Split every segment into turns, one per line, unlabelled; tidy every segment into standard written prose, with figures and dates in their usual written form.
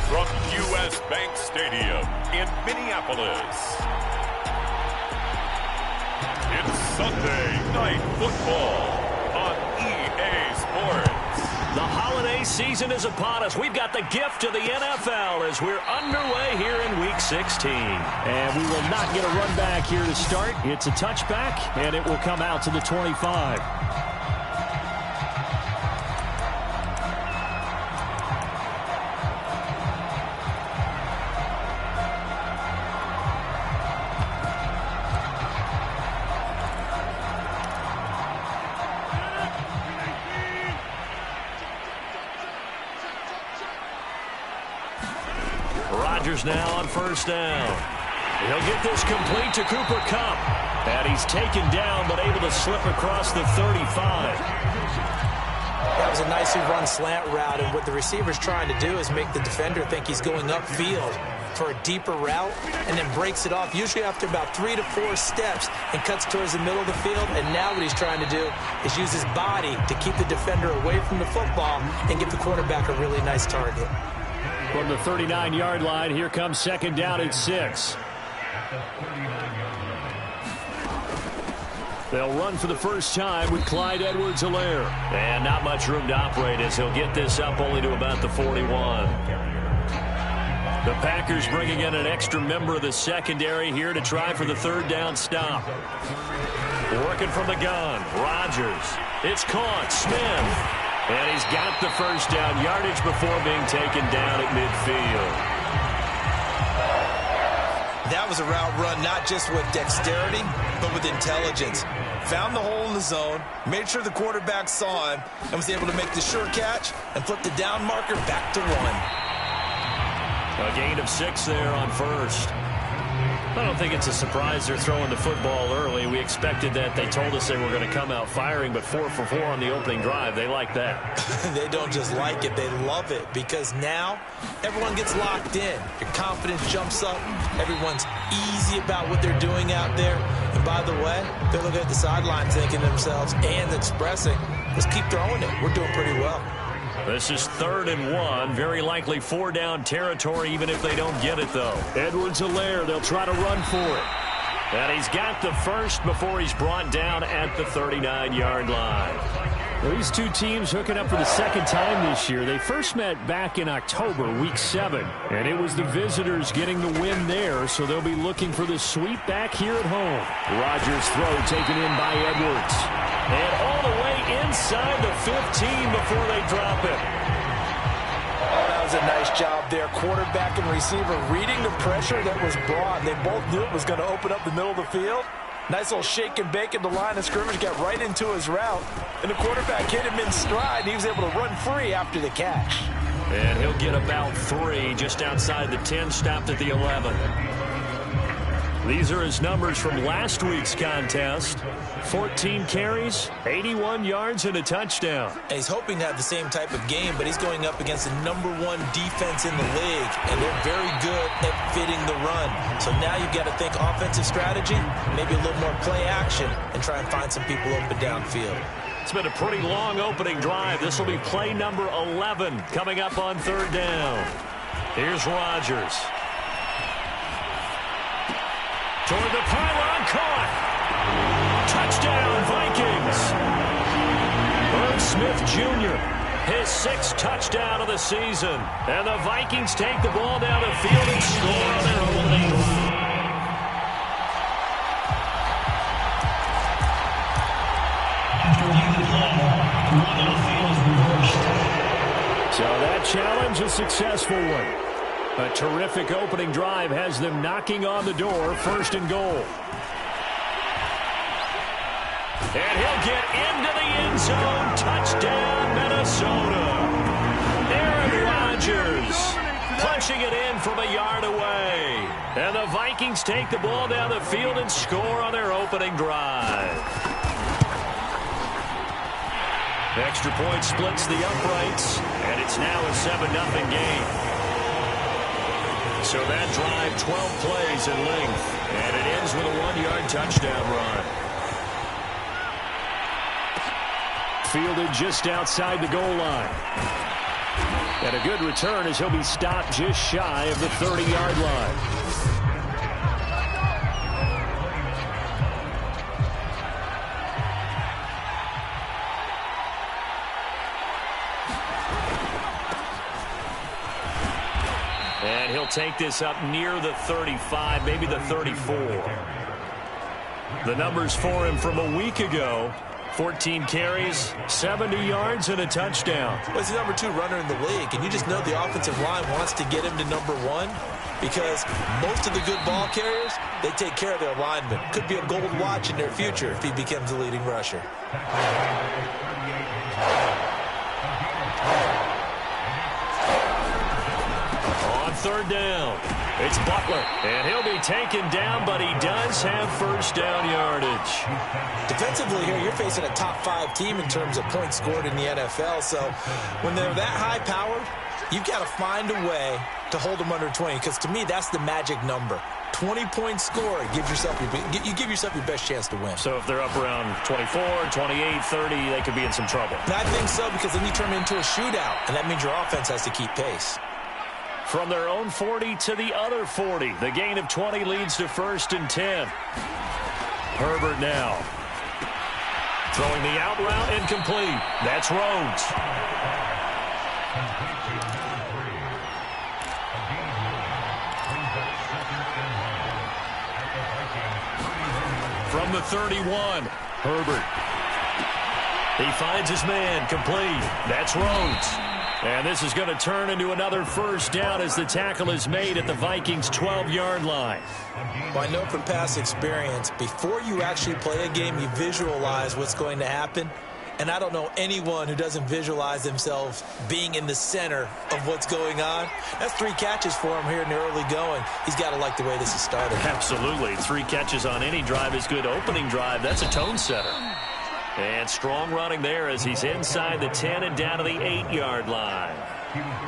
from U.S. Bank Stadium in Minneapolis. It's Sunday Night Football on EA Sports.
The holiday season is upon us. We've got the gift of the NFL as we're underway here in Week 16.
And we will not get a run back here to start. It's a touchback, and it will come out to the 25.
Now on first down. He'll get this complete to Cooper Kupp. And he's taken down but able to slip across the 35.
That was a nicely run slant route, and what the receiver's trying to do is make the defender think he's going upfield for a deeper route and then breaks it off, usually after about 3 to 4 steps, and cuts towards the middle of the field. And now what he's trying to do is use his body to keep the defender away from the football and give the quarterback a really nice target.
From the 39-yard line, here comes second down and 6. They'll run for the first time with Clyde Edwards-Helaire.
And not much room to operate as he'll get this up only to about the 41. The Packers bringing in an extra member of the secondary here to try for the third down stop. Working from the gun, Rodgers. It's caught, Smith. And he's got the first down yardage before being taken down at midfield.
That was a route run not just with dexterity, but with intelligence. Found the hole in the zone, made sure the quarterback saw him, and was able to make the sure catch and flip the down marker back to 1.
A gain of 6 there on first. I don't think it's a surprise they're throwing the football early. We expected that. They told us they were going to come out firing, but 4 for 4 on the opening drive. They like that.
They don't just like it, they love it, because now everyone gets locked in. Your confidence jumps up. Everyone's easy about what they're doing out there. And by the way, they're looking at the sideline thinking to themselves and expressing, let's keep throwing it. We're doing pretty well.
This is 3rd and 1. Very likely 4-down territory, even if they don't get it, though.
Edwards-Helaire, they'll try to run for it.
And he's got the first before he's brought down at the 39-yard line.
Well, these two teams hooking up for the second time this year. They first met back in October, Week 7. And it was the visitors getting the win there, so they'll be looking for the sweep back here at home. Rodgers' throw taken in by Edwards.
And all the way inside the 15 before they drop it.
Oh, that was a nice job there. Quarterback and receiver reading the pressure that was brought. They both knew it was going to open up the middle of the field. Nice little shake and bake at the line of scrimmage, got right into his route. And the quarterback hit him in stride. He was able to run free after the catch.
And he'll get about 3 just outside the 10, stopped at the 11. These are his numbers from last week's contest. 14 carries, 81 yards, and a touchdown.
And he's hoping to have the same type of game, but he's going up against the #1 defense in the league, and they're very good at fitting the run. So now you've got to think offensive strategy, maybe a little more play action, and try and find some people open downfield.
It's been a pretty long opening drive. This will be play number 11 coming up on 3rd down. Here's Rodgers. Toward the pylon, caught. Touchdown, Vikings. Irv Smith Jr., his 6th touchdown of the season. And the Vikings take the ball down the field and score on their opening drive.
So that challenge, a successful one. A terrific opening drive has them knocking on the door, 1st and goal.
And he'll get into the end zone. Touchdown, Minnesota. Aaron Rodgers punching it in from a yard away. And the Vikings take the ball down the field and score on their opening drive. Extra point splits the uprights, and it's now a 7-0 game. So that drive, 12 plays in length, and it ends with a 1-yard touchdown run.
Fielded just outside the goal line. And a good return as he'll be stopped just shy of the 30-yard line.
And he'll take this up near the 35, maybe the 34. The numbers for him from a week ago: 14 carries, 70 yards, and a touchdown.
Well, he's the number 2 runner in the league, and you just know the offensive line wants to get him to number 1 because most of the good ball carriers, they take care of their linemen. Could be a gold watch in their future if he becomes the leading rusher.
On third down, it's Butler, and he'll be taken down, but he does have first down yardage.
Defensively here, you're facing a top 5 team in terms of points scored in the NFL, so when they're that high-powered, you've got to find a way to hold them under 20, because to me, that's the magic number. 20-point score, you give yourself your best chance to win.
So if they're up around 24, 28, 30, they could be in some trouble.
And I think so, because then you turn it into a shootout, and that means your offense has to keep pace.
From their own 40 to the other 40. The gain of 20 leads to 1st and 10. Herbert now. Throwing the out route, incomplete. That's Rhodes. From the 31, Herbert. He finds his man, complete. That's Rhodes. And this is going to turn into another first down as the tackle is made at the Vikings' 12-yard line.
Well, I know from past experience, before you actually play a game, you visualize what's going to happen. And I don't know anyone who doesn't visualize themselves being in the center of what's going on. That's 3 catches for him here in the early going. He's got to like the way this is started.
Absolutely. 3 catches on any drive is good. Opening drive, that's a tone setter. And strong running there as he's inside the 10 and down to the 8-yard line.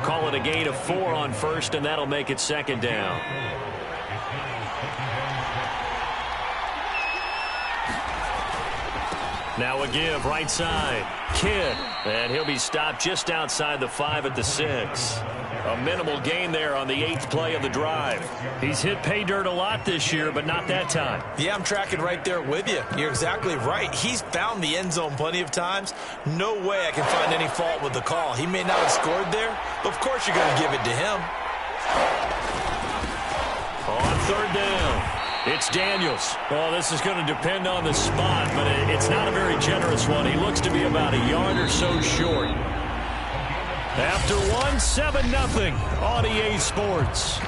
Call it a gain of 4 on first, and that'll make it 2nd down. Now a give, right side. Kidd. And he'll be stopped just outside the 5 at the 6. A minimal gain there on the 8th play of the drive. He's hit pay dirt a lot this year, but not that time.
Yeah, I'm tracking right there with you. You're exactly right. He's found the end zone plenty of times. No way I can find any fault with the call. He may not have scored there, but of course you're going to give it to him.
On third down, it's Daniels. Well, this is going to depend on the spot, but it's not a very generous one. He looks to be about a yard or so short. After 1, 7-0 on EA Sports.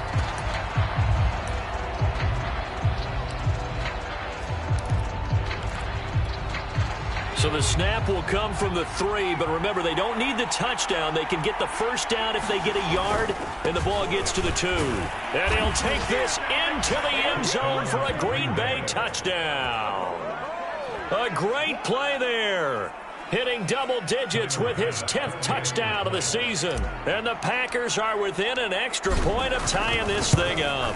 So the snap will come from the 3, but remember, they don't need the touchdown. They can get the first down if they get a yard, and the ball gets to the 2. And he'll take this into the end zone for a Green Bay touchdown. A great play there. Hitting double digits with his 10th touchdown of the season. And the Packers are within an extra point of tying this thing up.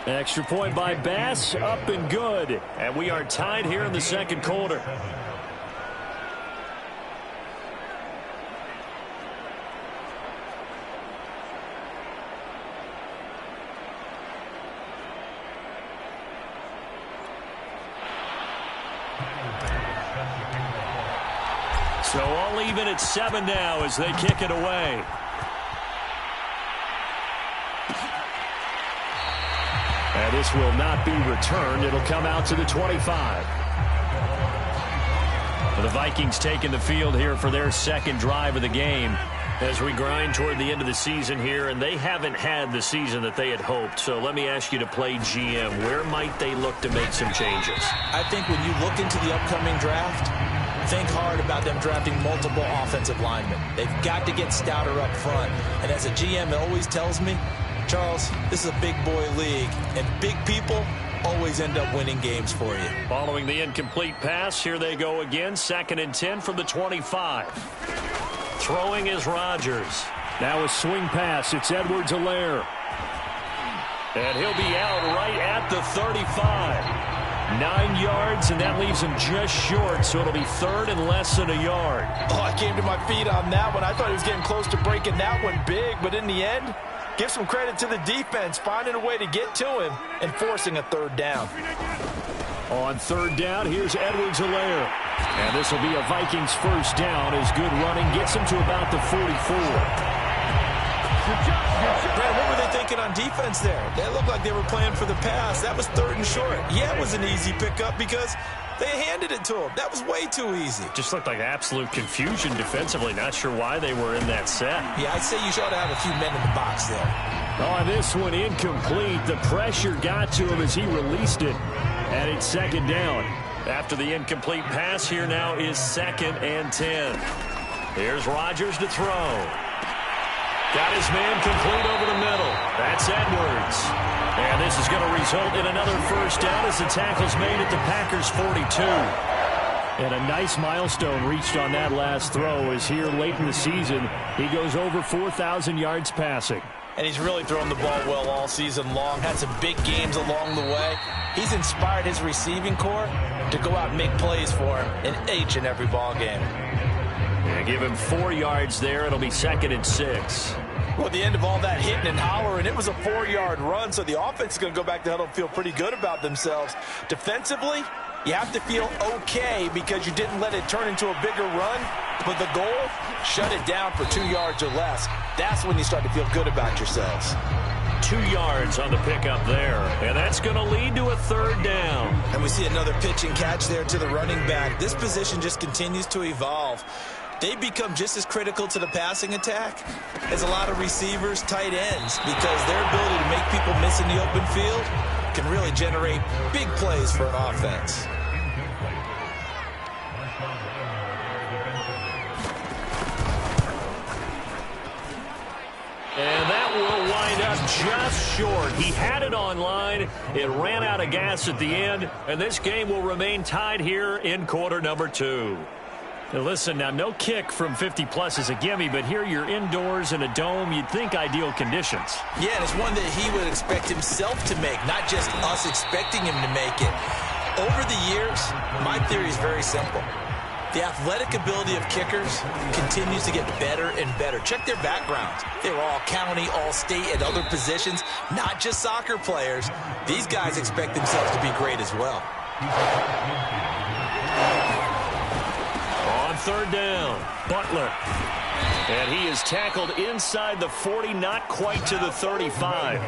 Extra point by Bass, up and good.
And we are tied here in the second quarter. So all even at 7 now as they kick it away.
And this will not be returned. It'll come out to the 25.
The Vikings taking the field here for their second drive of the game as we grind toward the end of the season here, and they haven't had the season that they had hoped. So let me ask you to play GM. Where might they look to make some changes?
I think when you look into the upcoming draft, think hard about them drafting multiple offensive linemen. They've got to get stouter up front. And as a GM, it always tells me, Charles, this is a big boy league, and big people always end up winning games for you.
Following the incomplete pass, here they go again. 2nd and 10 from the 25. Throwing is Rodgers.
Now a swing pass. It's Edwards-Helaire.
And he'll be out right at the 35.
9 yards, and that leaves him just short, so it'll be third and less than a yard.
Oh, I came to my feet on that one. I thought he was getting close to breaking that one big, but in the end, give some credit to the defense, finding a way to get to him and forcing a third down.
On third down, here's Edwards-Helaire. And this will be a Vikings first down as good running gets him to about the 44.
Brad, what were they thinking on defense there? They looked like they were playing for the pass. That was third and short. Yeah, it was an easy pickup because they handed it to him. That was way too easy.
Just looked like absolute confusion defensively. Not sure why they were in that set.
Yeah, I'd say you ought to have a few men in the box there.
Oh, this one incomplete. The pressure got to him as he released it. And it's second down.
After the incomplete pass, here now is 2nd and 10. Here's Rodgers to throw. Got his man complete over the middle. That's Edwards. And this is going to result in another first down as the tackle's made at the Packers' 42.
And a nice milestone reached on that last throw as here late in the season, he goes over 4,000 yards passing.
And he's really thrown the ball well all season long. Had some big games along the way. He's inspired his receiving corps to go out and make plays for him in each and every ball game.
And give him 4 yards there. It'll be 2nd and 6.
Well, at the end of all that hitting and hollering, it was a 4-yard run, so the offense is going to go back to huddle and feel pretty good about themselves. Defensively, you have to feel okay because you didn't let it turn into a bigger run, but the goal, shut it down for 2 yards or less. That's when you start to feel good about yourselves.
2 yards on the pickup there, and that's going to lead to a third down.
And we see another pitch and catch there to the running back. This position just continues to evolve. They become just as critical to the passing attack as a lot of receivers, tight ends, because their ability to make people miss in the open field can really generate big plays for an offense.
And that will wind up just short. He had it on line. It ran out of gas at the end, and this game will remain tied here in quarter number 2.
Now listen, now no kick from 50-plus is a gimme, but here you're indoors in a dome. You'd think ideal conditions.
Yeah, and it's one that he would expect himself to make, not just us expecting him to make it. Over the years, my theory is very simple. The athletic ability of kickers continues to get better and better. Check their backgrounds. They were all county, all state, at other positions, not just soccer players. These guys expect themselves to be great as well.
On third down, Butler. And he is tackled inside the 40, not quite to the 35.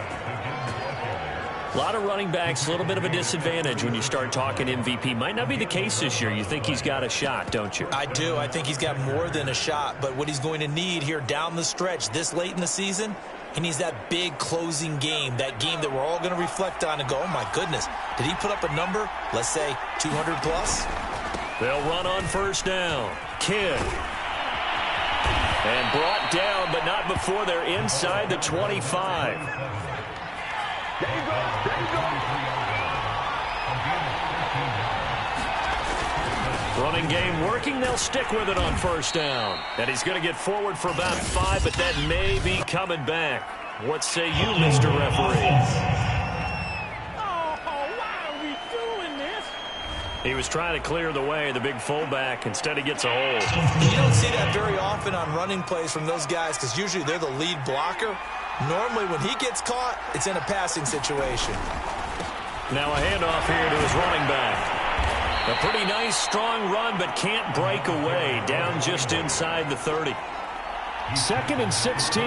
A lot of running backs, a little bit of a disadvantage when you start talking MVP. Might not be the case this year. You think he's got a shot, don't you?
I do. I think he's got more than a shot. But what he's going to need here down the stretch this late in the season, he needs that big closing game, that game that we're all going to reflect on and go, oh, my goodness, did he put up a number, let's say 200-plus?
They'll run on first down. Kidd. And brought down, but not before they're inside the 25. Running game working. They'll stick with it on first down. And he's going to get forward for about 5, but that may be coming back. What say you, Mr. Referee? He was trying to clear the way, the big fullback. Instead, he gets a hold.
You don't see that very often on running plays from those guys because usually they're the lead blocker. Normally, when he gets caught, it's in a passing situation.
Now a handoff here to his running back. A pretty nice, strong run, but can't break away. Down just inside the 30.
2nd and 16.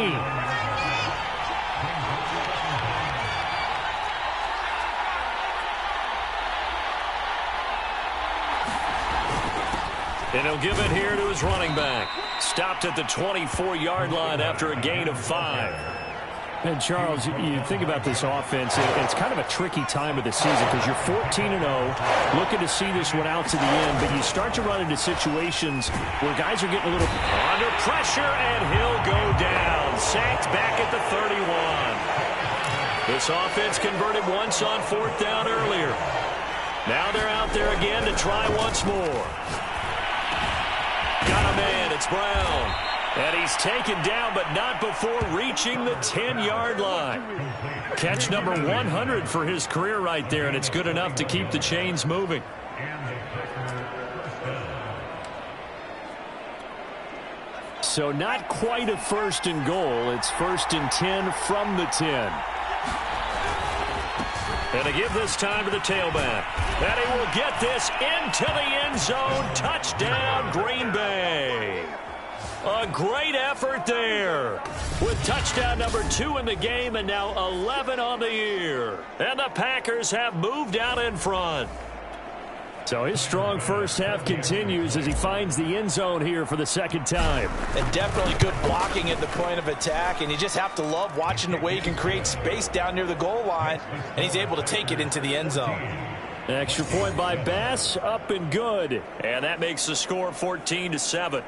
And he'll give it here to his running back. Stopped at the 24-yard line after a gain of 5.
And, Charles, you think about this offense, it's kind of a tricky time of the season because you're 14-0, looking to see this one out to the end, but you start to run into situations where guys are getting a little
under pressure, and he'll go down. Sacked back at the 31. This offense converted once on 4th down earlier. Now they're out there again to try once more. Got a man. It's Brown. And he's taken down, but not before reaching the 10-yard line. Catch number 100 for his career right there, and it's good enough to keep the chains moving.
So not quite a 1st and goal. It's 1st and 10 from the 10.
And to give this time to the tailback. And he will get this into the end zone. Touchdown, Green Bay. A great effort there. With touchdown number 2 in the game and now 11 on the year. And the Packers have moved out in front.
So his strong first half continues as he finds the end zone here for the 2nd time.
And definitely good blocking at the point of attack, and you just have to love watching the way he can create space down near the goal line, and he's able to take it into the end zone.
Extra point by Bass, up and good.
And that makes the score 14-7.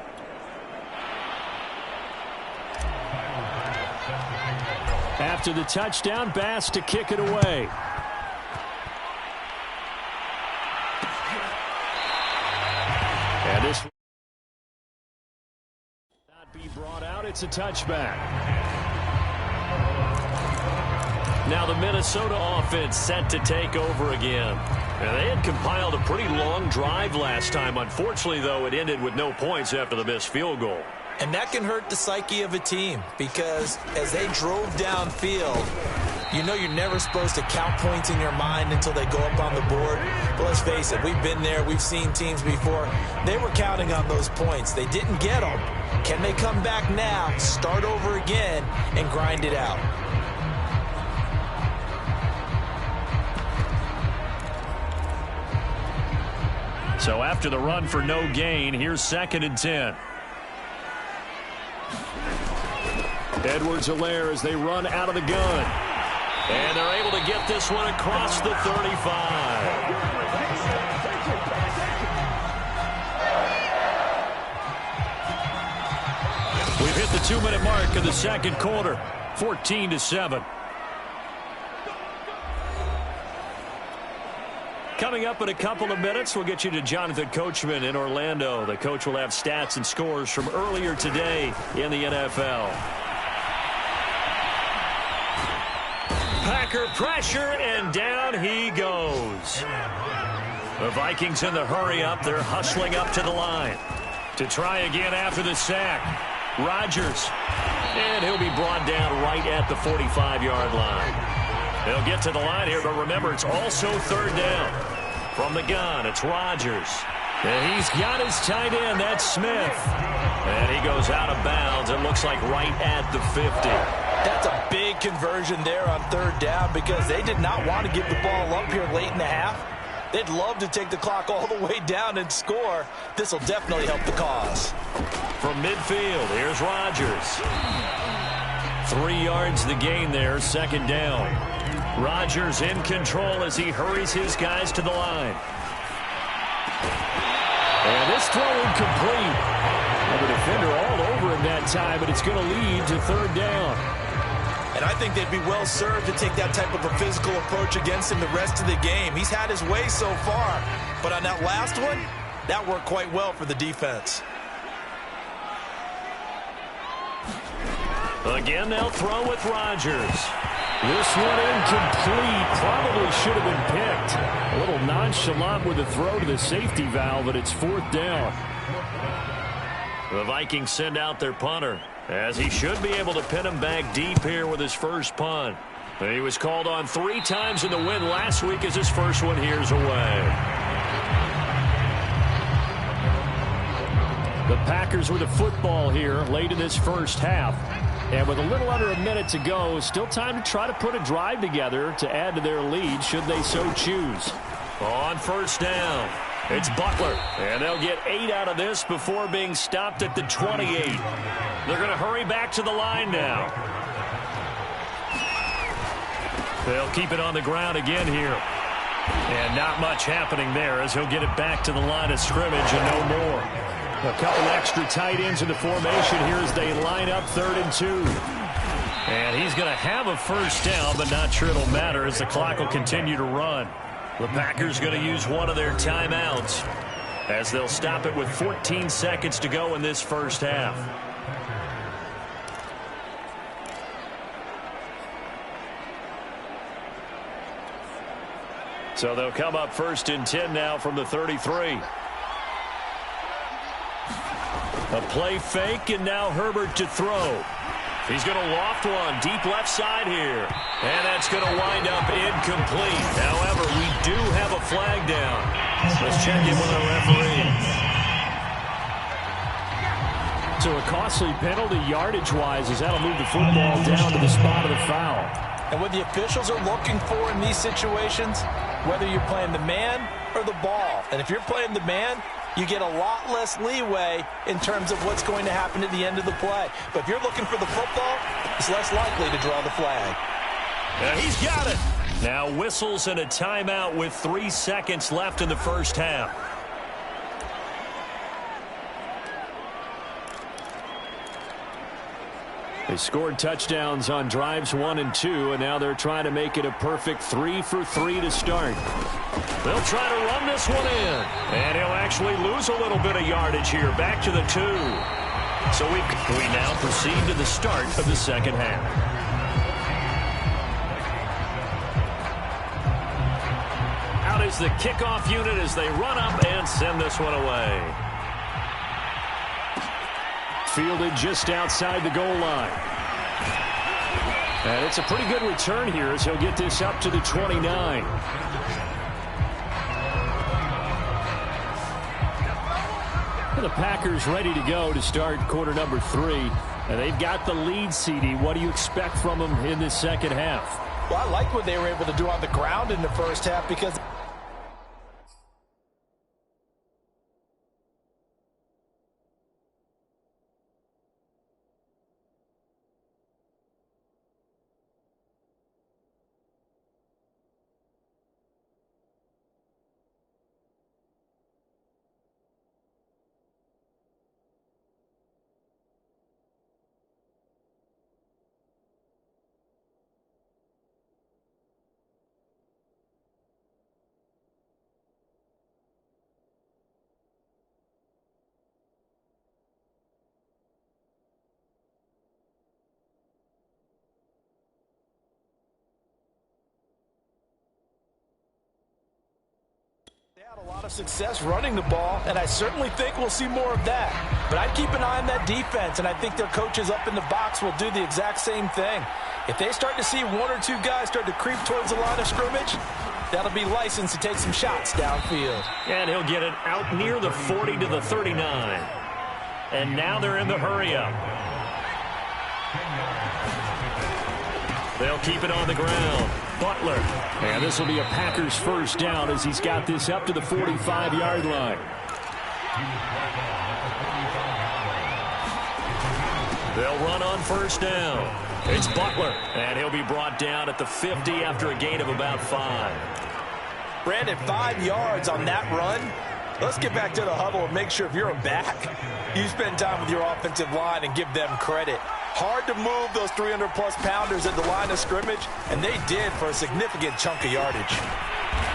After the touchdown, Bass to kick it away. And this will not be brought out. It's a touchback.
Now the Minnesota offense set to take over again. And they had compiled a pretty long drive last time. Unfortunately, though, it ended with no points after the missed field goal.
And that can hurt the psyche of a team because as they drove downfield, you know you're never supposed to count points in your mind until they go up on the board. But let's face it, we've been there. We've seen teams before. They were counting on those points. They didn't get them. Can they come back now, start over again, and grind it out?
So after the run for no gain, here's 2nd and 10.
Edwards-Helaire as they run out of the gun.
And they're able to get this one across the 35. We've hit the 2-minute mark of the 2nd quarter, 14-7. Coming up in a couple of minutes, we'll get you to Jonathan Coachman in Orlando. The coach will have stats and scores from earlier today in the NFL. Packer pressure, and down he goes. The Vikings in the hurry up. They're hustling up to the line. To try again after the sack. Rodgers. And he'll be brought down right at the 45-yard line. They'll get to the line here, but remember, it's also 3rd down. From the gun, it's Rodgers. And he's got his tight end, that's Smith. And he goes out of bounds, it looks like right at the 50.
That's a big conversion there on 3rd down because they did not want to give the ball up here late in the half. They'd love to take the clock all the way down and score. This will definitely help the cause.
From midfield, here's Rodgers. 3 yards the gain there, 2nd down. Rodgers in control as he hurries his guys to the line.
And this throw incomplete. And the defender all over him that time, but it's going to lead to 3rd down.
And I think they'd be well served to take that type of a physical approach against him the rest of the game. He's had his way so far, but on that last one, that worked quite well for the defense.
Again, they'll throw with Rodgers.
This one incomplete. Probably should have been picked. A little nonchalant with the throw to the safety valve, but it's 4th down.
The Vikings send out their punter, as he should be able to pin him back deep here with his first punt. He was called on 3 times in the win last week as his first one here's away.
The Packers with a football here late in this first half. And with a little under a minute to go, still time to try to put a drive together to add to their lead should they so choose.
On 1st down, it's Butler. And they'll get 8 out of this before being stopped at the 28. They're going to hurry back to the line now. They'll keep it on the ground again here. And not much happening there as he'll get it back to the line of scrimmage and no more.
A couple extra tight ends in the formation here as they line up 3rd and 2.
And he's going to have a 1st down, but not sure it'll matter as the clock will continue to run. The Packers going to use one of their timeouts as they'll stop it with 14 seconds to go in this first half. So they'll come up 1st and 10 now from the 33. A play fake, and now Herbert to throw. He's going to loft one deep left side here. And that's going to wind up incomplete. However, we do have a flag down. Let's check in with our referee.
So a costly penalty yardage-wise as that'll move the football down to the spot of the foul.
And what the officials are looking for in these situations, whether you're playing the man or the ball. And if you're playing the man, you get a lot less leeway in terms of what's going to happen at the end of the play. But if you're looking for the football, it's less likely to draw the flag.
And he's got it. Now whistles and a timeout with 3 seconds left in the first half.
They scored touchdowns on drives 1 and 2, and now they're trying to make it a perfect 3 for 3 to start.
They'll try to run this one in. And he'll actually lose a little bit of yardage here. Back to the 2. So we now proceed to the start of the second half. Out is the kickoff unit as they run up and send this one away.
Fielded just outside the goal line. And it's a pretty good return here as he'll get this up to the 29. And the Packers ready to go to start quarter number 3. And they've got the lead, CD. What do you expect from them in this second half?
Well, I like what they were able to do on the ground in the first half because they had a lot of success running the ball, and I certainly think we'll see more of that. But I'd keep an eye on that defense, and I think their coaches up in the box will do the exact same thing. If they start to see 1 or 2 guys start to creep towards the line of scrimmage, that'll be licensed to take some shots downfield.
And he'll get it out near the 40 to the 39. And now they're in the hurry-up. They'll keep it on the ground. Butler.
And this will be a Packers first down as he's got this up to the 45-yard line.
They'll run on first down. It's Butler. And he'll be brought down at the 50 after a gain of about 5.
Brandon, 5 yards on that run. Let's get back to the huddle and make sure if you're a back, you spend time with your offensive line and give them credit. Hard to move those 300-plus pounders at the line of scrimmage, and they did for a significant chunk of yardage.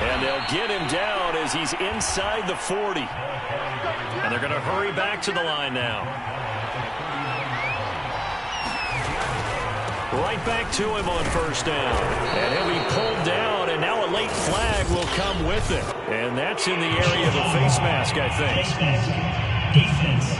And they'll get him down as he's inside the 40. And they're going to hurry back to the line now. Right back to him on first down. And he'll be pulled down, and now a late flag will come with it. And that's in the area of a face mask, I think.
Defense.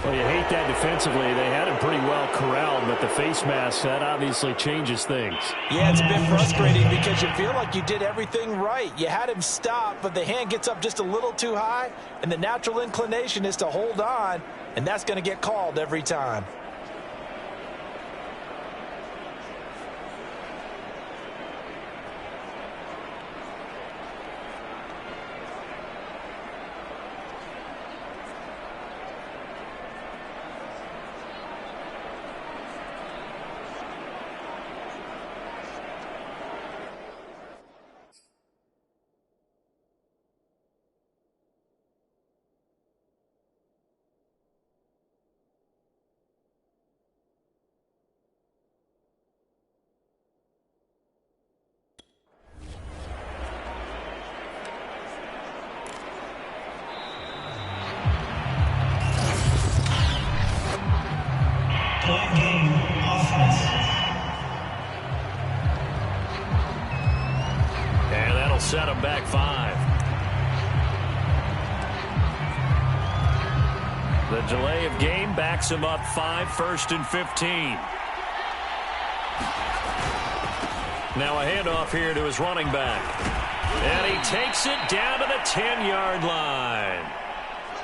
Well, you hate that defensively. They had him pretty well corralled, but the face mask, that obviously changes things.
Yeah, it's a bit frustrating because you feel like you did everything right. You had him stop, but the hand gets up just a little too high, and the natural inclination is to hold on, and that's going to get called every time.
set them back 5. The delay of game backs him up 5, 1st and 15. Now a handoff here to his running back. And he takes it down to the 10-yard line.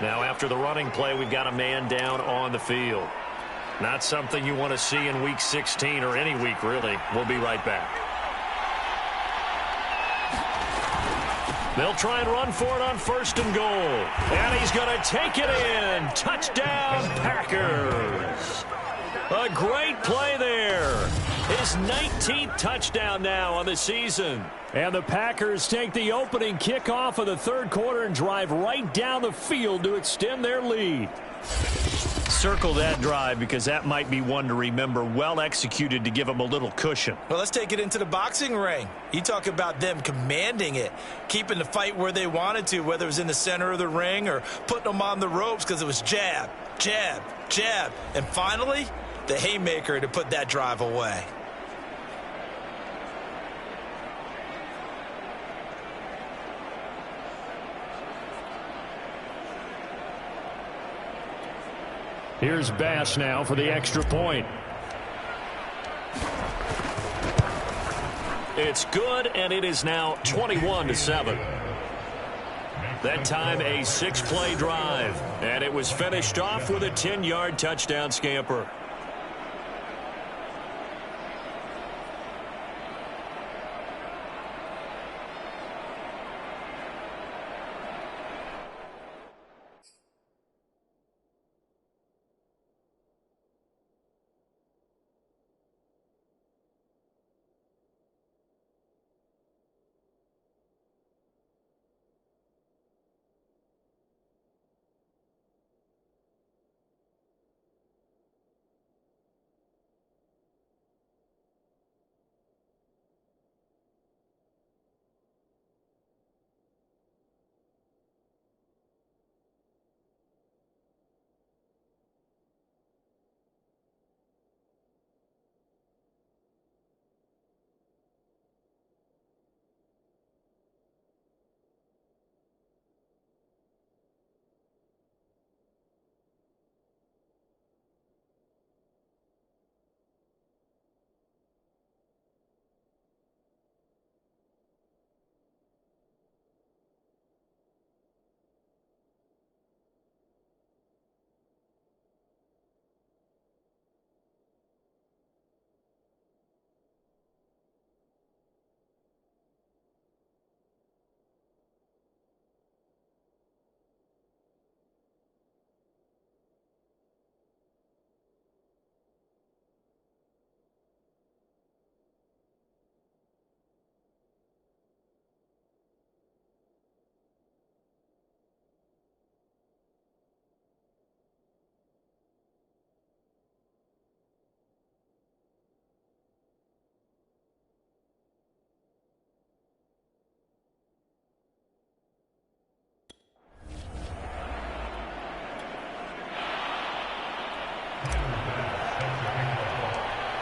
Now after the running play, we've got a man down on the field. Not something you want to see in Week 16 or any week, really. We'll be right back. They'll try and run for it on 1st and goal. And he's going to take it in. Touchdown, Packers. A great play there. His 19th touchdown now on the season.
And the Packers take the opening kickoff of the third quarter and drive right down the field to extend their lead.
Circle that drive because that might be one to remember. Well executed to give him a little cushion.
Well, let's take it into the boxing ring. You talk about them commanding it, keeping the fight where they wanted to, whether it was in the center of the ring or putting them on the ropes because it was jab, jab, jab. And finally, the haymaker to put that drive away.
Here's Bass now for the extra point.
It's good, and it is now 21-7. That time a 6-play drive, and it was finished off with a 10-yard touchdown scamper.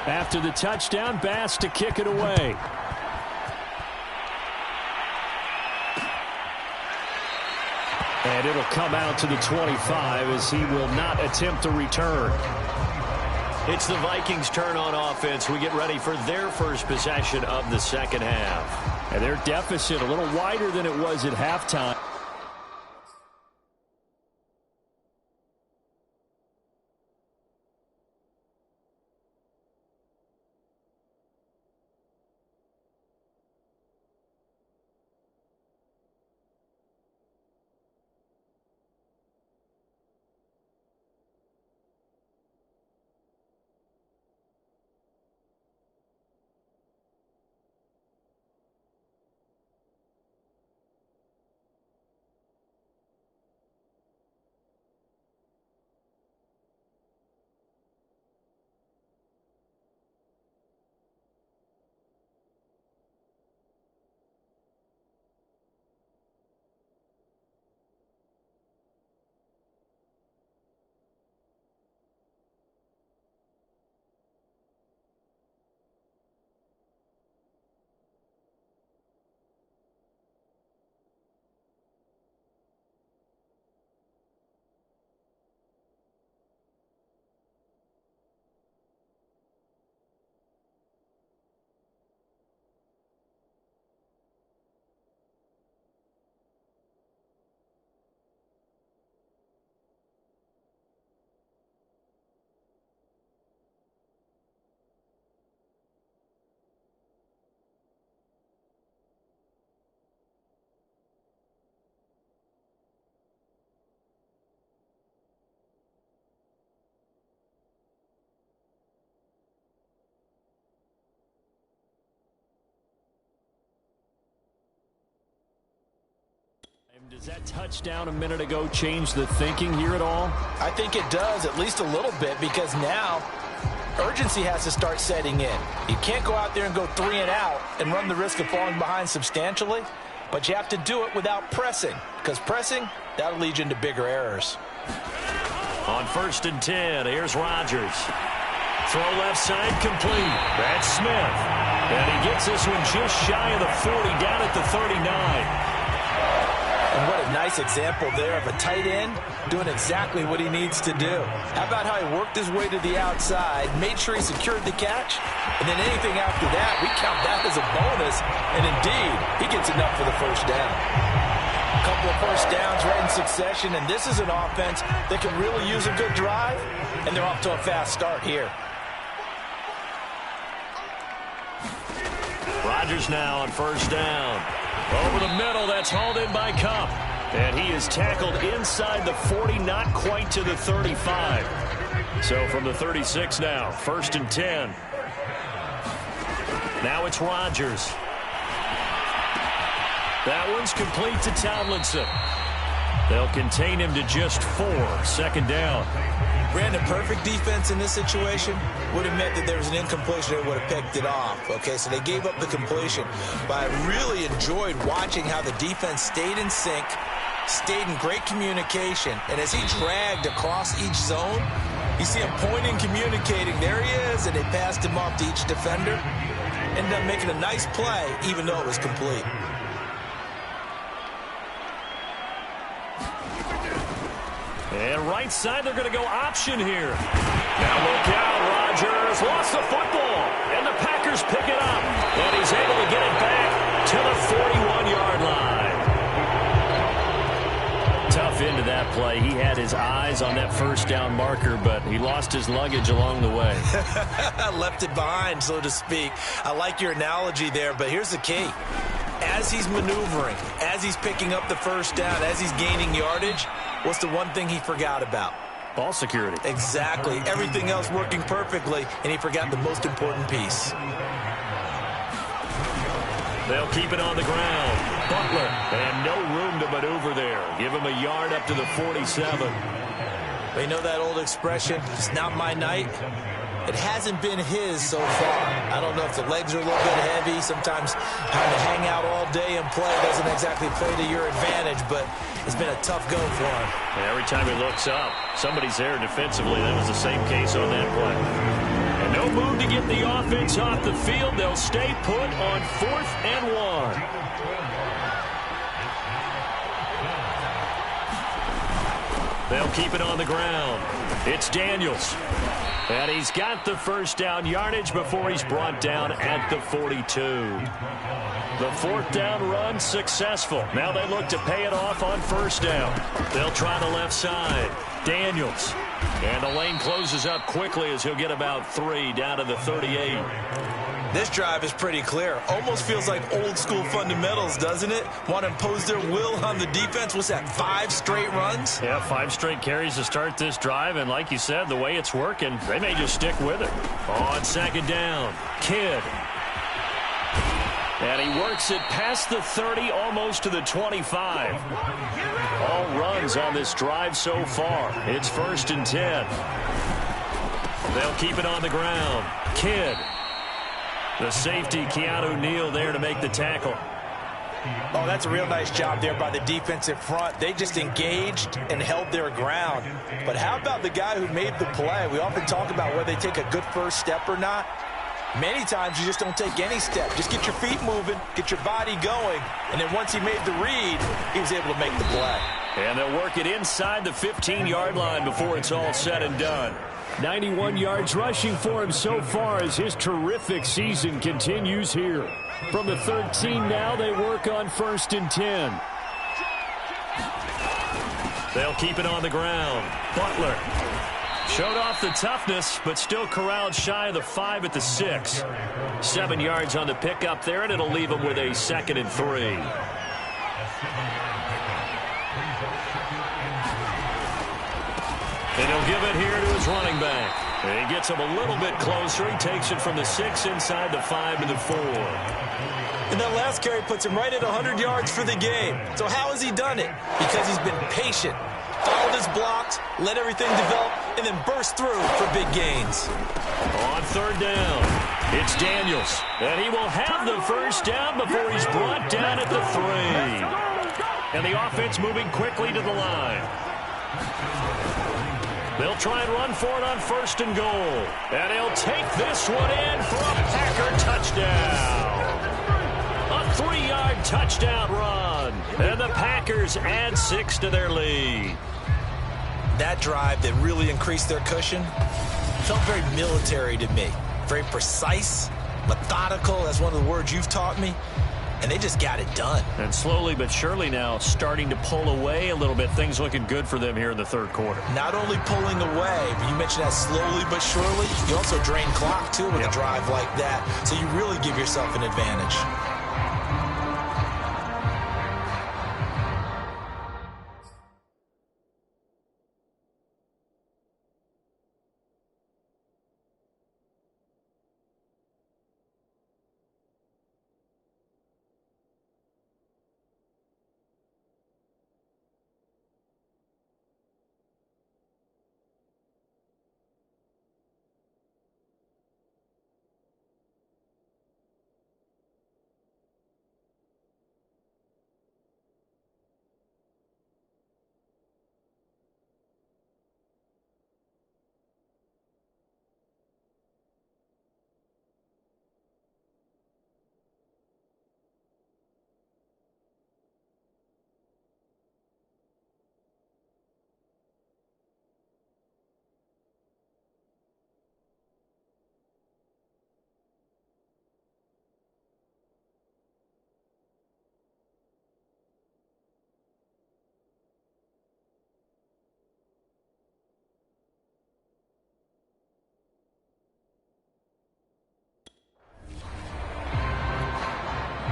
After the touchdown, Bass to kick it away. And it'll come out to the 25 as he will not attempt to return.
It's the Vikings' turn on offense. We get ready for their first possession of the second half.
And their deficit a little wider than it was at halftime. Does that touchdown a minute ago change the thinking here at all?
I think it does, at least a little bit, because now urgency has to start setting in. You can't go out there and go 3 and out and run the risk of falling behind substantially, but you have to do it without pressing, because pressing, that'll lead you into bigger errors.
On 1st and 10, here's Rodgers. Throw left side complete. That's Smith. And he gets this one just shy of the 40, down at the 39.
And what a nice example there of a tight end doing exactly what he needs to do. How about how he worked his way to the outside, made sure he secured the catch, and then anything after that, we count that as a bonus. And indeed, he gets enough for the first down. A couple of first downs right in succession, and this is an offense that can really use a good drive, and they're off to a fast start here.
Rodgers now on 1st down. Over the middle, that's hauled in by Kupp. And he is tackled inside the 40, not quite to the 35. So from the 36 now, 1st and 10. Now it's Rodgers. That one's complete to Tomlinson. They'll contain him to just 4, 2nd down.
Brandon, perfect defense in this situation would have meant that there was an incompletion. They would have picked it off. Okay, so they gave up the completion. But I really enjoyed watching how the defense stayed in sync, stayed in great communication. And as he dragged across each zone, you see him pointing, communicating. There he is, and they passed him off to each defender. Ended up making a nice play, even though it was complete.
And right side, they're going to go option here. Now look out, Rodgers lost the football, and the Packers pick it up. And he's able to get it back to the 41-yard line. Tough into that play. He had his eyes on that 1st down marker, but he lost his luggage along the way.
Left it behind, so to speak. I like your analogy there, but here's the key. As he's maneuvering, as he's picking up the 1st down, as he's gaining yardage, what's the one thing he forgot about?
Ball security.
Exactly. Everything else working perfectly, and he forgot the most important piece.
They'll keep it on the ground. Butler, and no room to maneuver there. Give him a yard up to the 47.
You know that old expression, it's not my night? It hasn't been his so far. I don't know if the legs are a little bit heavy. Sometimes having to hang out all day and play doesn't exactly play to your advantage, but it's been a tough go for him.
And every time he looks up, somebody's there defensively. That was the same case on that play. And no move to get the offense off the field. They'll stay put on 4th and 1. They'll keep it on the ground. It's Daniels. And he's got the 1st down yardage before he's brought down at the 42. The 4th down run successful. Now they look to pay it off on 1st down. They'll try the left side. Daniels. And the lane closes up quickly as he'll get about 3 down to the 38.
This drive is pretty clear. Almost feels like old school fundamentals, doesn't it? Want to impose their will on the defense. What's that, 5 straight runs?
Yeah, 5 straight carries to start this drive. And like you said, the way it's working, they may just stick with it. On 2nd down, Kidd. And he works it past the 30, almost to the 25. All runs on this drive so far. It's 1st and 10. They'll keep it on the ground. Kidd. The safety, Keanu Neal, there to make the tackle.
Oh, that's a real nice job there by the defensive front. They just engaged and held their ground. But how about the guy who made the play? We often talk about whether they take a good first step or not. Many times you just don't take any step. Just get your feet moving, get your body going, and then once he made the read, he was able to make the play.
And they'll work it inside the 15-yard line before it's all said and done.
91 yards rushing for him so far as his terrific season continues here. From the 13 now, they work on 1st and 10.
They'll keep it on the ground. Butler showed off the toughness, but still corralled shy of the 5 at the 6. 7 yards on the pickup there, and it'll leave him with a 2nd and 3. And he'll give it here to his running back. And he gets him a little bit closer. He takes it from the 6 inside the 5 to the 4.
And that last carry puts him right at 100 yards for the game. So how has he done it? Because he's been patient, followed his blocks, let everything develop, and then burst through for big gains.
On third down, it's Daniels. And he will have the first down before he's brought down at the 3. And the offense moving quickly to the line. They'll try and run for it on 1st and goal. And he'll take this one in for a Packer touchdown. A 3-yard touchdown run. And the Packers add 6 to their lead.
That drive that really increased their cushion felt very military to me. Very precise, methodical. That's one of the words you've taught me. And they just got it done.
And slowly but surely now starting to pull away a little bit. Things looking good for them here in the third quarter.
Not only pulling away, but you mentioned that slowly but surely. You also drain clock, too, with a drive like that. So you really give yourself an advantage.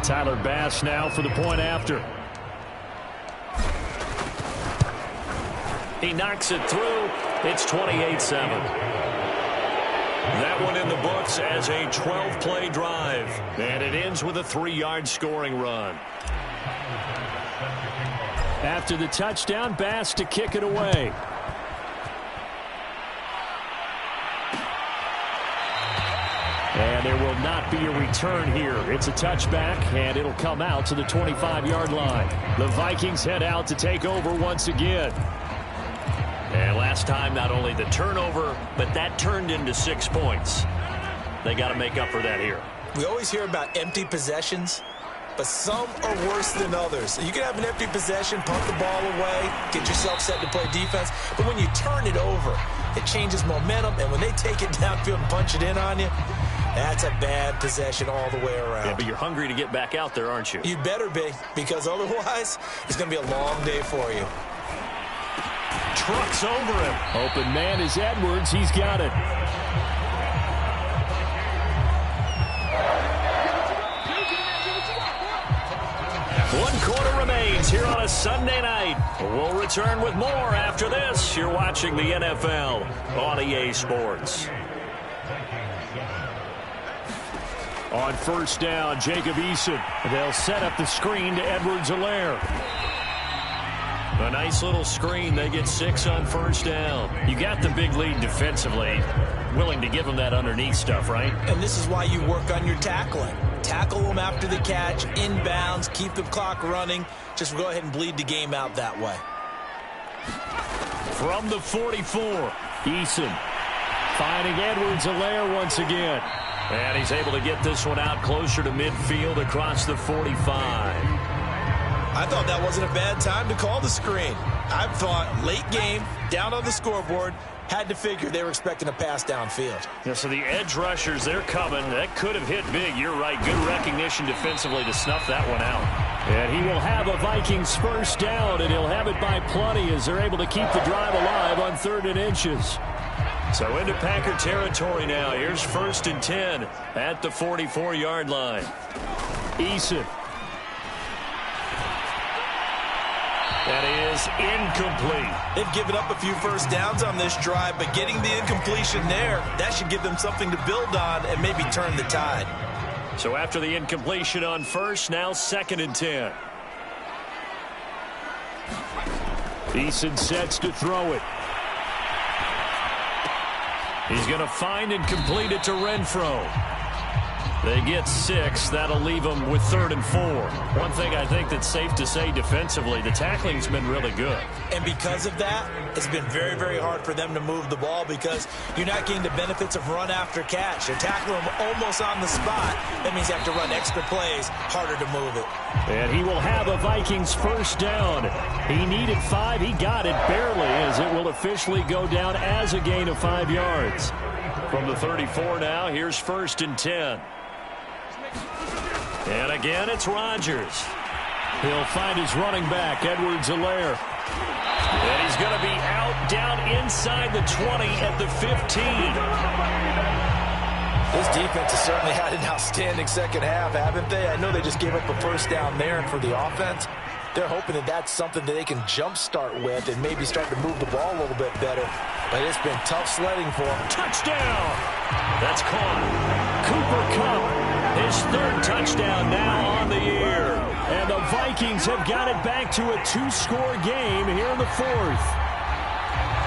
Tyler Bass now for the point after.
He knocks it through. It's 28-7. That one in the books as a 12-play drive. And it ends with a 3-yard scoring run.
After the touchdown, Bass to kick it away. And there will not be a return here. It's a touchback, and it'll come out to the 25-yard line. The Vikings head out to take over once again.
And last time, not only the turnover, but that turned into 6 points. They got to make up for that here.
We always hear about empty possessions, but some are worse than others. You can have an empty possession, pump the ball away, get yourself set to play defense, but when you turn it over, it changes momentum, and when they take it downfield and punch it in on you, that's a bad possession all the way around.
Yeah, but you're hungry to get back out there, aren't you?
You better be, because otherwise, it's going to be a long day for you.
Trucks over him.
Open man is Edwards. He's got it.
One quarter remains here on a Sunday night. We'll return with more after this. You're watching the NFL on EA Sports.
On first down, Jacob Eason. They'll set up the screen to Edwards-Helaire.
A nice little screen. They get 6 on first down. You got the big lead defensively. Willing to give them that underneath stuff, right?
And this is why you work on your tackling. Tackle them after the catch, inbounds, keep the clock running. Just go ahead and bleed the game out that way.
From the 44, Eason finding Edwards-Helaire once again.
And he's able to get this one out closer to midfield across the 45.
I thought that wasn't a bad time to call the screen. I thought late game, down on the scoreboard, had to figure they were expecting a pass downfield.
Yeah, so the edge rushers, they're coming. That could have hit big. You're right. Good recognition defensively to snuff that one out.
And he will have a Vikings first down, and he'll have it by plenty as they're able to keep the drive alive on 3rd and inches.
So into Packer territory now. Here's 1st and 10 at the 44-yard line.
Eason.
That is incomplete.
They've given up a few first downs on this drive, but getting the incompletion there, that should give them something to build on and maybe turn the tide.
So after the incompletion on first, now 2nd and 10.
Eason sets to throw it.
He's going to find and complete it to Renfro. They get 6. That'll leave them with 3rd and 4. One thing I think that's safe to say defensively, the tackling's been really good.
And because of that, it's been very, very hard for them to move the ball because you're not getting the benefits of run after catch. They're tackling them almost on the spot. That means you have to run extra plays, harder to move it.
And he will have a Vikings first down. He needed 5. He got it barely, as it will officially go down as a gain of 5 yards.
From the 34 now, here's 1st and 10. And again, it's Rodgers.
He'll find his running back, Edwards-Helaire.
And he's going to be out down inside the 20 at the 15.
This defense has certainly had an outstanding second half, haven't they? I know they just gave up a first down there, and for the offense, they're hoping that that's something that they can jumpstart with and maybe start to move the ball a little bit better. But it's been tough sledding for them.
Touchdown! That's caught. Cooper Kupp, his 3rd touchdown now on the year.
And the Vikings have got it back to a 2-score game here in the 4th.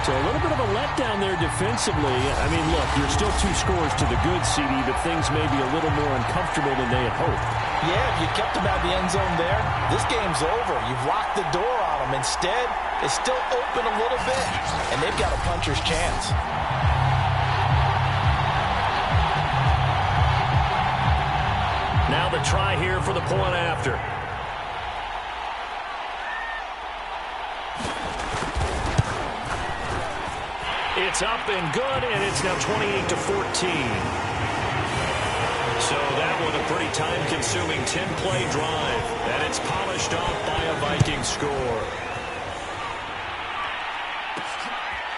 So a little bit of a letdown there defensively. I mean, look, you're still 2 scores to the good, CD, but things may be a little more uncomfortable than they had hoped.
Yeah, if you kept them out of the end zone there, this game's over. You've locked the door on them. Instead, it's still open a little bit, and they've got a puncher's chance.
Now the try here for the point after. It's up and good, and it's now 28-14. So that was a pretty time-consuming 10-play drive, and it's polished off by a Viking score.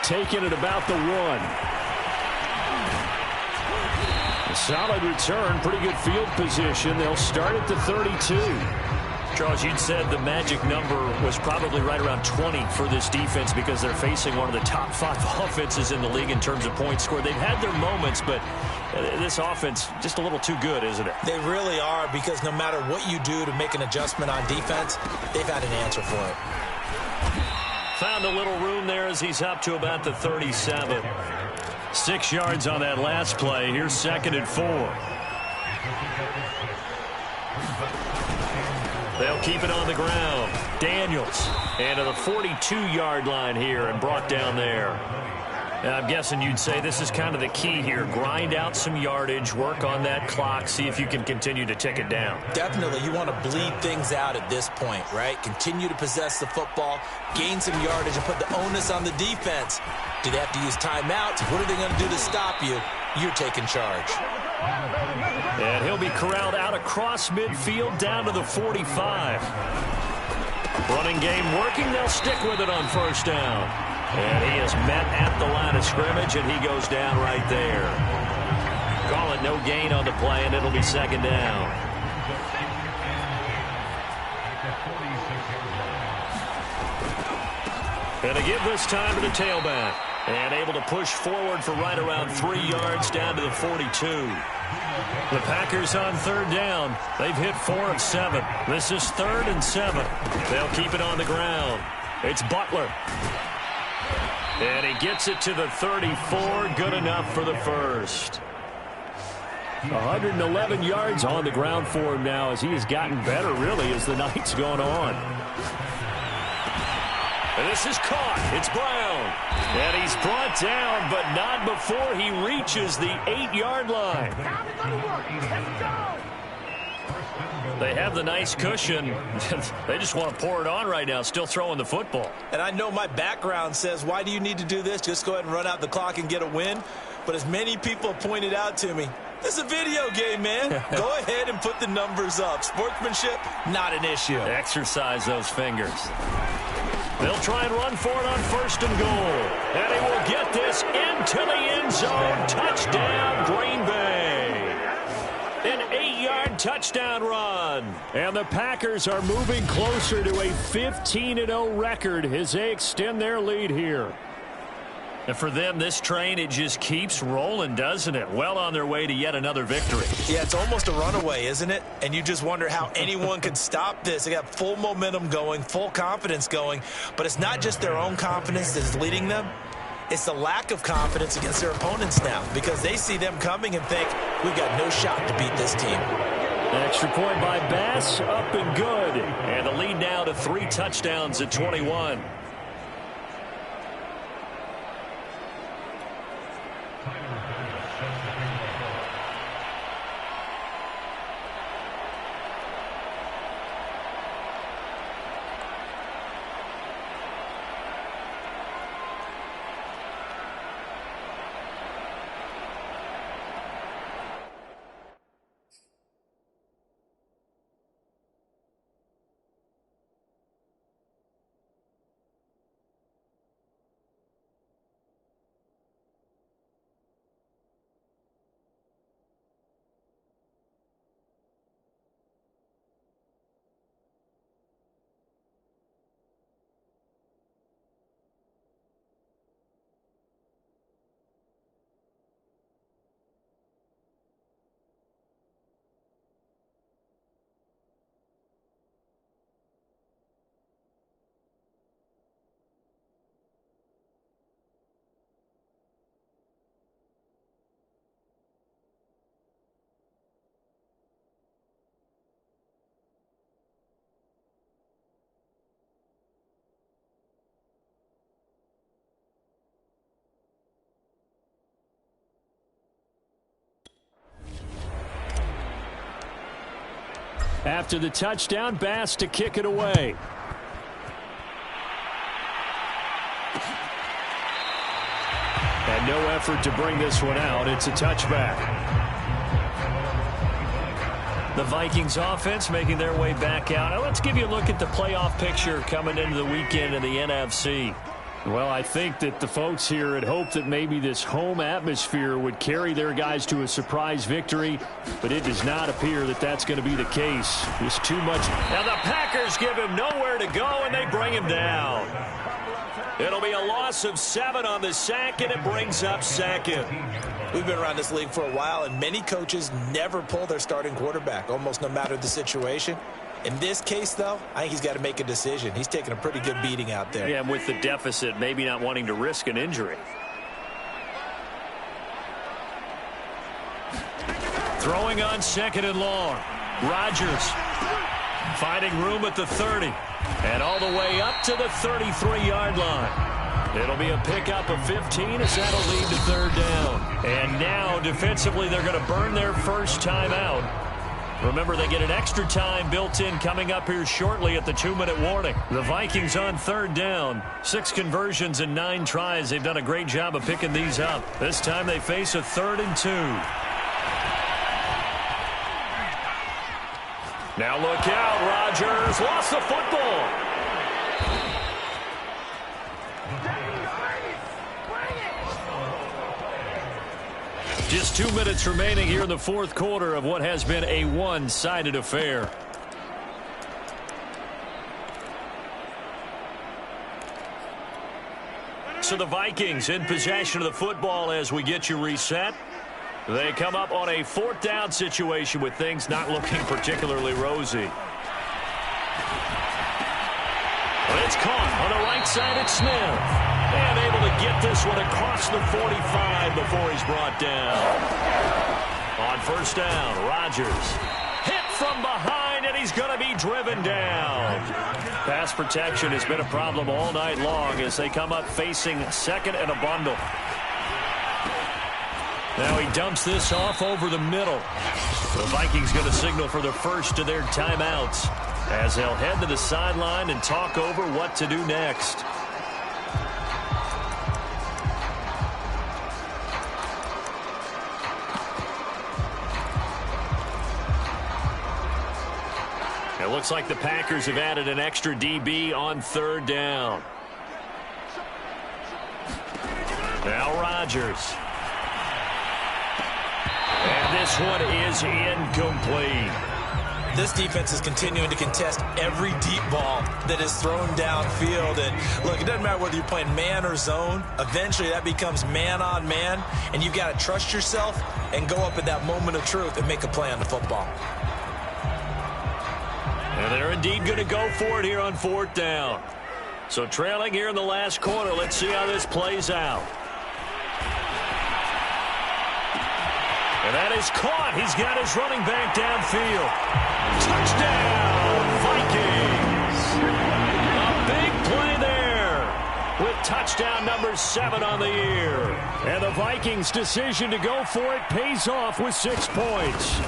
Taking it about the 1. A solid return, pretty good field position. They'll start at the 32.
Charles, you'd said the magic number was probably right around 20 for this defense because they're facing one of the top 5 offenses in the league in terms of points scored. They've had their moments, but this offense just a little too good, isn't it?
They really are, because no matter what you do to make an adjustment on defense, they've had an answer for it.
Found a little room there as he's up to about the 37. 6 yards on that last play. Here's 2nd and 4. They'll keep it on the ground. Daniels, and to the 42-yard line here and brought down there. Now, I'm guessing you'd say this is kind of the key here. Grind out some yardage, work on that clock, see if you can continue to tick it down.
Definitely. You want to bleed things out at this point, right? Continue to possess the football, gain some yardage, and put the onus on the defense. Do they have to use timeouts? What are they going to do to stop you? You're taking charge.
And he'll be corralled out across midfield down to the 45. Running game working. They'll stick with it on first down. And he is met at the line of scrimmage, and he goes down right there. Call it no gain on the play, and it'll be 2nd down. And to give this time to the tailback. And able to push forward for right around 3 yards down to the 42. The Packers on 3rd down. They've hit 4 of 7. This is 3rd and 7. They'll keep it on the ground. It's Butler. And he gets it to the 34. Good enough for the first.
111 yards on the ground for him now, as he has gotten better, really, as the night's gone on.
And this is caught. It's Brown. And he's brought down, but not before he reaches the 8-yard line. They have the nice cushion. They just want to pour it on right now, still throwing the football.
And I know my background says, why do you need to do this? Just go ahead and run out the clock and get a win. But as many people pointed out to me, this is a video game, man. Go ahead and put the numbers up. Sportsmanship, not an issue.
Exercise those fingers. They'll try and run for it on 1st and goal. And he will get this into the end zone. Touchdown, Green Bay. An 8-yard touchdown run. And the Packers are moving closer to a 15-0 record as they extend their lead here. And for them, this train, it just keeps rolling, doesn't it? Well on their way to yet another victory.
Yeah, it's almost a runaway, isn't it? And you just wonder how anyone could stop this. They got full momentum going, full confidence going. But it's not just their own confidence that's leading them. It's the lack of confidence against their opponents now, because they see them coming and think, we've got no shot to beat this team.
Extra point by Bass, up and good. And the lead now to 3 touchdowns at 21. After the touchdown, Bass to kick it away. And no effort to bring this one out. It's a touchback. The Vikings offense making their way back out. Now let's give you a look at the playoff picture coming into the weekend in the NFC. Well, I think that the folks here had hoped that maybe this home atmosphere would carry their guys to a surprise victory, but it does not appear that that's going to be the case. Just too much. Now the Packers give him nowhere to go, and they bring him down. It'll be a loss of 7 on the sack, and it brings up second.
We've been around this league for a while, and many coaches never pull their starting quarterback, almost no matter the situation. In this case, though, I think he's got to make a decision. He's taking a pretty good beating out there.
Yeah, and with the deficit, maybe not wanting to risk an injury. Throwing on 2nd and long. Rodgers finding room at the 30. And all the way up to the 33-yard line. It'll be a pickup of 15 as that'll lead to 3rd down. And now, defensively, they're going to burn their first time out. Remember, they get an extra time built in coming up here shortly at the 2-minute warning. The Vikings on 3rd down. 6 conversions and 9 tries. They've done a great job of picking these up. This time they face a 3rd and 2. Now look out, Rodgers lost the football. Just 2 minutes remaining here in the 4th quarter of what has been a one-sided affair. So the Vikings in possession of the football as we get you reset. They come up on a 4th down situation with things not looking particularly rosy. But it's caught on the right side at Smith. And able to get this one across the 45 before he's brought down. On 1st down, Rodgers hit from behind, and he's going to be driven down. Pass protection has been a problem all night long as they come up facing 2nd and a bundle. Now he dumps this off over the middle. The Vikings going to signal for the first of their timeouts as they'll head to the sideline and talk over what to do next. It looks like the Packers have added an extra DB on 3rd down. Now Rodgers. And And this one is incomplete.
This defense is continuing to contest every deep ball that is thrown downfield. And look, it doesn't matter whether you're playing man or zone. Eventually, that becomes man on man. And you've got to trust yourself and go up at that moment of truth and make a play on the football.
And they're indeed going to go for it here on 4th down. So trailing here in the last quarter. Let's see how this plays out. And that is caught. He's got his running back downfield. Touchdown, Vikings. A big play there with touchdown number 7 on the year.
And the Vikings' decision to go for it pays off with 6 points.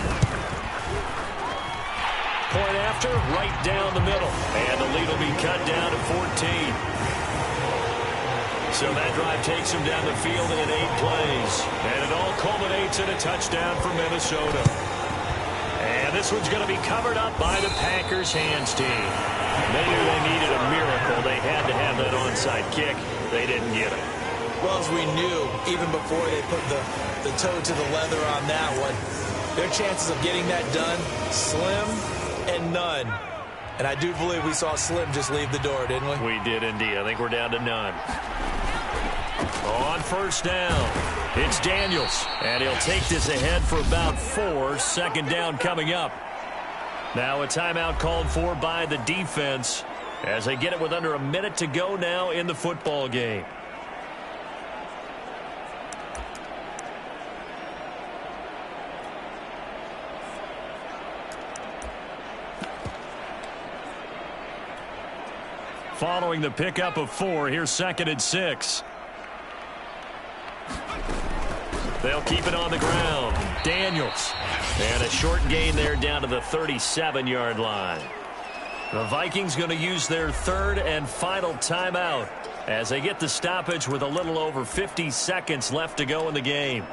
Point after, right down the middle. And the lead will be cut down to 14. So that drive takes him down the field in 8 plays. And it all culminates in a touchdown for Minnesota. And this one's going to be covered up by the Packers hands team. They knew they needed a miracle. They had to have that onside kick. They didn't get it.
Well, as we knew, even before they put the toe to the leather on that one, their chances of getting that done, slim and none. And I do believe we saw Slim just leave the door, didn't we?
We did indeed. I think we're down to none. On 1st down, it's Daniels. And he'll take this ahead for about 4. 2nd down coming up. Now a timeout called for by the defense as they get it with under a minute to go now in the football game. Following the pickup of 4, here's 2nd and 6. They'll keep it on the ground. Daniels. And a short gain there down to the 37-yard line. The Vikings going to use their 3rd and final timeout as they get the stoppage with a little over 50 seconds left to go in the game.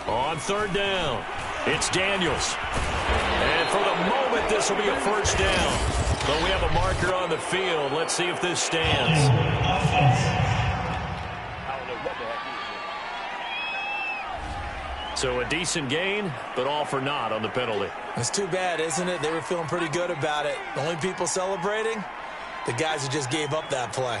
On 3rd down, it's Daniels. And for the moment, this will be a 1st down. But we have a marker on the field. Let's see if this stands. So a decent gain, but all for naught on the penalty.
It's too bad, isn't it? They were feeling pretty good about it. The only people celebrating, the guys who just gave up that play.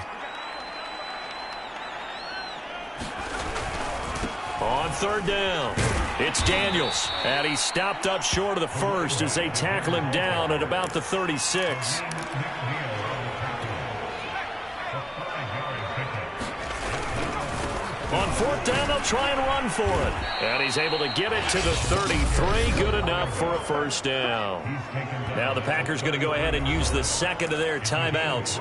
On 3rd down, it's Daniels. And he's stopped up short of the 1st as they tackle him down at about the 36. On 4th down, they'll try and run for it. And he's able to get it to the 33. Good enough for a 1st down. Now the Packers going to go ahead and use the 2nd of their timeouts.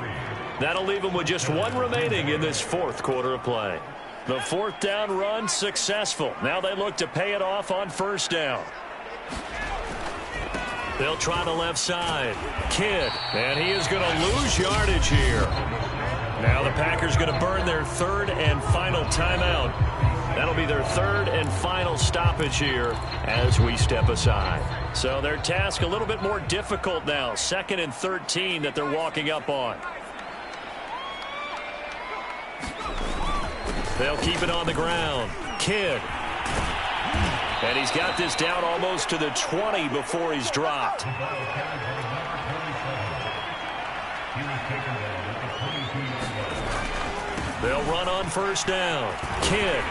That'll leave them with just 1 remaining in this 4th quarter of play. The 4th down run successful. Now they look to pay it off on 1st down. They'll try the left side. Kidd. And he is going to lose yardage here. Now the Packers going to burn their 3rd and final timeout. That'll be their 3rd and final stoppage here as we step aside. So their task a little bit more difficult now. 2nd and 13 that they're walking up on. They'll keep it on the ground. Kidd. And he's got this down almost to the 20 before he's dropped. They'll run on 1st down. Kidd.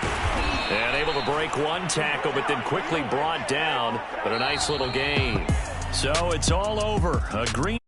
And able to break 1 tackle, but then quickly brought down. But a nice little gain. So it's all over. A green.